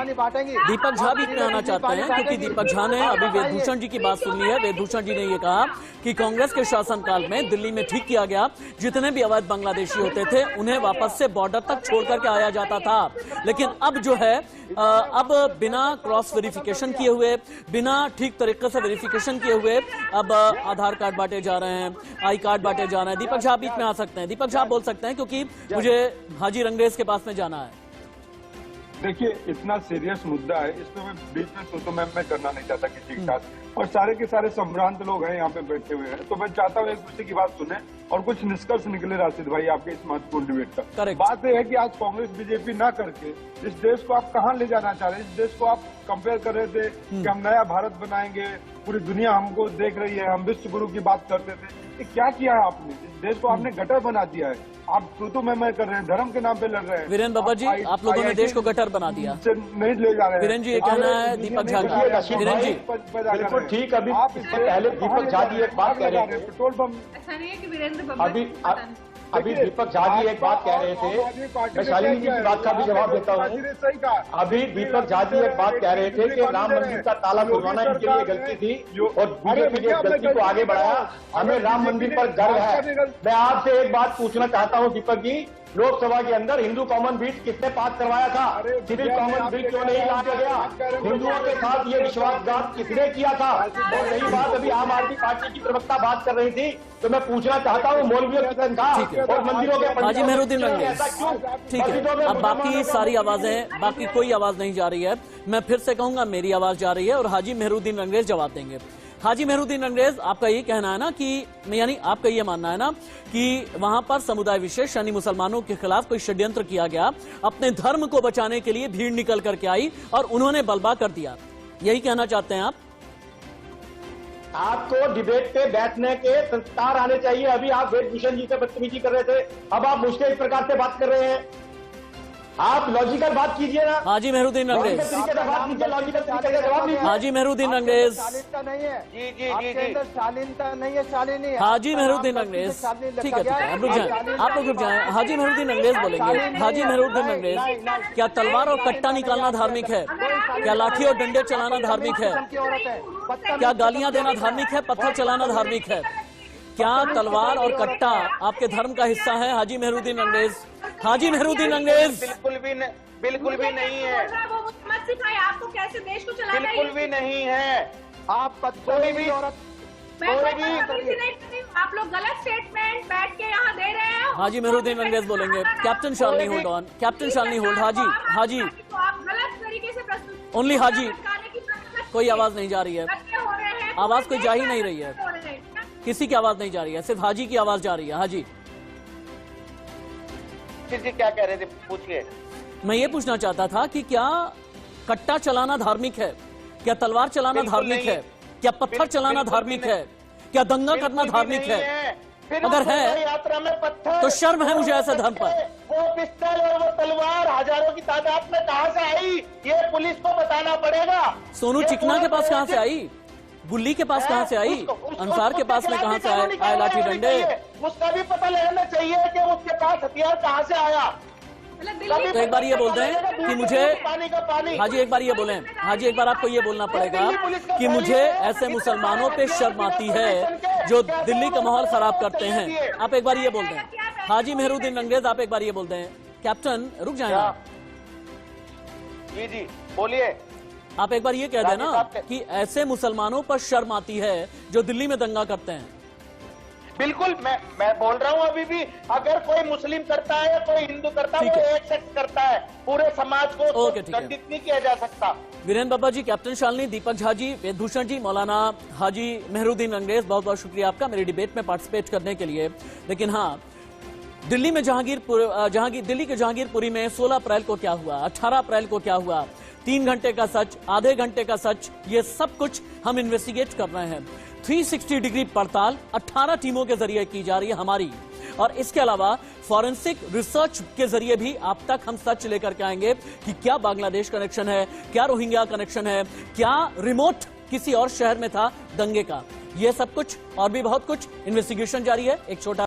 S1: दीपक झा बीच में आना चाहते हैं, क्योंकि दीपक झा ने अभी वेदभूषण जी की बात सुन ली है। वेदभूषण जी ने ये कहा कि कांग्रेस के शासनकाल में दिल्ली में ठीक किया गया, जितने भी अवैध बांग्लादेशी होते थे उन्हें वापस से बॉर्डर तक छोड़ करके आया जाता था। लेकिन अब जो है, अब बिना क्रॉस वेरिफिकेशन किए हुए, बिना ठीक तरीके से वेरिफिकेशन किए हुए अब आधार कार्ड बांटे जा रहे हैं, आई कार्ड बांटे जा रहे हैं। दीपक झा बीच में आ सकते हैं, दीपक झा बोल सकते हैं, क्योंकि मुझे हाजी रंगरेज के पास में जाना है।
S9: देखिए, इतना सीरियस मुद्दा है, इसमें मैं बीच में तो मैं करना नहीं चाहता किसी के साथ, और सारे के सारे संभ्रांत लोग हैं यहाँ पे बैठे हुए हैं, तो मैं चाहता हूँ एक दूसरे की बात सुने और कुछ निष्कर्ष निकले राशिद भाई आपके इस महत्वपूर्ण डिबेट का। बात यह है कि आज कांग्रेस बीजेपी ना करके इस देश को आप कहाँ ले जाना चाह रहे हैं? इस देश को आप कंपेयर कर रहे थे कि हम नया भारत बनाएंगे, पूरी दुनिया हमको देख रही है, हम विश्व गुरु की बात करते थे, ये क्या किया है आपने? इस देश को आपने गटर बना दिया है, आप तू मैं कर रहे हैं, धर्म के नाम पे लड़ रहे हैं।
S1: वीरेंद्र बाबा जी, आप लोगों ने देश को गटर बना दिया,
S9: नहीं ले जा रहे हैं।
S1: वीरेंद्र जी ये कहना है दीपक झा का। वीरेंद्र जी
S5: बिल्कुल ठीक, अभी पहले दीपक झा जी एक बात कह रहे थे,
S9: पेट्रोल पंप
S6: ऐसा नहीं है कि वीरेंद्र बाबा
S5: अभी दीपक झा जी एक बात कह रहे थे, मैं शालिनी जी की बात का भी जवाब देता हूँ। अभी दीपक झा जी एक बात कह रहे थे कि राम मंदिर का ताला खुलवाना इनके लिए गलती थी और बीजेपी ने गलती को आगे बढ़ाया, हमें राम मंदिर पर गर्व है। मैं आपसे एक बात पूछना चाहता हूँ दीपक जी, लोकसभा के अंदर हिंदू कॉमन बिल किसने पास करवाया था? सिविल कॉमन बिल क्यों नहीं लाया गया? हिंदुओं के साथ ये विश्वासघात किसने किया था? और रही बात अभी आम आदमी पार्टी की प्रवक्ता बात कर रही थी, तो मैं पूछना चाहता हूँ मौलवियों की तनख्वाह और मंदिरों के
S1: हाजी मेहरुद्दीन रंगरेज, ठीक है, अब बाकी सारी आवाजें, बाकी कोई आवाज नहीं जा रही है, मैं फिर से कहूंगा मेरी आवाज जा रही है और हाजी मेहरुद्दीन रंगरेज जवाब देंगे। हाजी मेहरुद्दीन रंगरेज, आपका ये कहना है ना कि यानी आपका ये मानना है ना कि वहां पर समुदाय विशेष यानी मुसलमानों के खिलाफ कोई षड्यंत्र किया गया, अपने धर्म को बचाने के लिए भीड़ निकल करके आई और उन्होंने बलबा कर दिया, यही कहना चाहते हैं आप?
S5: आपको डिबेट पे बैठने के संस्कार आने चाहिए। अभी आप वेदभूषण जी से बदतमीजी कर रहे थे, अब आप मुझसे इस प्रकार से बात कर रहे हैं। आप लॉजिकल बात कीजिए ना।
S1: हाजी मेहरुद्दीन रंगरेज, हाजी मेहरुद्दीन रंगरेज,
S7: शालीनता नहीं है
S8: जी जी
S7: आपके
S8: जी
S7: अंदर, शालीनता नहीं है, शालिनी है।
S1: हाजी मेहरुद्दीन रंगरेज, ठीक है, आप रुक जाएं, आप लोग रुक जाएं। हाजी मेहरुद्दीन रंगरेज बोलेंगे। हाजी मेहरुद्दीन रंगरेज, क्या तलवार और कट्टा निकालना धार्मिक है? क्या लाठी और डंडे चलाना धार्मिक है? क्या गालियां देना धार्मिक है? पत्थर चलाना धार्मिक है? क्या तलवार और कट्टा आपके धर्म का हिस्सा है? हाजी मेहरुद्दीन रंगरेज, हाजी मेहरुद्दीन रंगरेज,
S8: बिल्कुल भी नहीं है,
S10: वो मत सिखाए आपको कैसे देश को चलाना है।
S8: बिल्कुल भी नहीं है।
S7: आप
S8: कोई भी
S7: औरत
S10: मैं कोई बदतमीजी नहीं कर रही हूँ। आप लोग गलत स्टेटमेंट बैठ के यहाँ दे रहे हैं।
S1: हाजी मेहरुद्दीन रंगरेज बोलेंगे। Captain Shalini hold on, captain Shalini hold. Haji, Haji,
S10: तो आप गलत तरीके से प्रस्तुत
S1: ओनली हाजी, कोई आवाज नहीं जा रही है, आवाज कोई जा ही नहीं रही है, किसी की आवाज नहीं जा रही है, सिर्फ हाजी की आवाज जा रही है। हाजी
S8: जी क्या कह रहे थे, पूछिए।
S1: मैं ये पूछना चाहता था कि क्या कट्टा चलाना धार्मिक है? क्या तलवार चलाना धार्मिक है? क्या पत्थर चलाना धार्मिक है? क्या दंगा करना धार्मिक है? अगर है
S8: यात्रा में पत्थर
S1: तो शर्म है मुझे ऐसे धर्म पर।
S8: वो पिस्तौल और वो तलवार हजारों की तादाद में कहां से आई, ये पुलिस को बताना पड़ेगा।
S1: सोनू चिकना के पास कहां से आई? गुल्ली के पास कहां से आई? अंसार के पास में कहां से आए लाठी डंडे?
S8: उसका भी पता लगाना चाहिए कि उसके पास हथियार कहां से आया।
S1: तो एक बार ये बोलते हैं कि मुझे,
S8: पानी का पानी।
S1: हाजी एक बार ये बोलें, हाजी एक बार आपको ये बोलना पड़ेगा कि मुझे ऐसे मुसलमानों पे शर्म आती है जो दिल्ली का माहौल खराब करते हैं। आप एक बार ये बोलते हैं, हाजी मेहरुद्दीन रंगरेज, आप एक बार ये बोलते हैं। कैप्टन रुक जाए ना,
S8: जी बोलिए।
S1: आप एक बार ये कह देना कि ऐसे मुसलमानों पर शर्म आती है जो दिल्ली में दंगा करते हैं।
S8: बिल्कुल, मैं बोल रहा हूँ अभी भी, अगर कोई मुस्लिम करता है या कोई हिंदू करता है, वो एक शख्स करता है, पूरे समाज को दंडित नहीं किया जा सकता।
S1: वीरेंद्र बाबा जी, कैप्टन शालिनी, दीपक झा जी, वेदभूषण जी, मौलाना हाजी मेहरुद्दीन रंगरेज, बहुत बहुत शुक्रिया आपका मेरी डिबेट में पार्टिसिपेट करने के लिए। लेकिन हाँ, दिल्ली में दिल्ली के जहांगीरपुरी में 16 अप्रैल को क्या हुआ, 18 अप्रैल को क्या हुआ, 3 घंटे का सच, आधे घंटे का सच, ये सब कुछ हम इन्वेस्टिगेट कर रहे हैं। 360 डिग्री पड़ताल 18 टीमों के जरिए की जा रही है हमारी, और इसके अलावा फॉरेंसिक रिसर्च के जरिए भी आप तक हम सच लेकर के आएंगे कि क्या बांग्लादेश कनेक्शन है, क्या रोहिंग्या कनेक्शन है, क्या रिमोट किसी और शहर में था दंगे का। यह सब कुछ और भी बहुत कुछ इन्वेस्टिगेशन जारी है। एक छोटा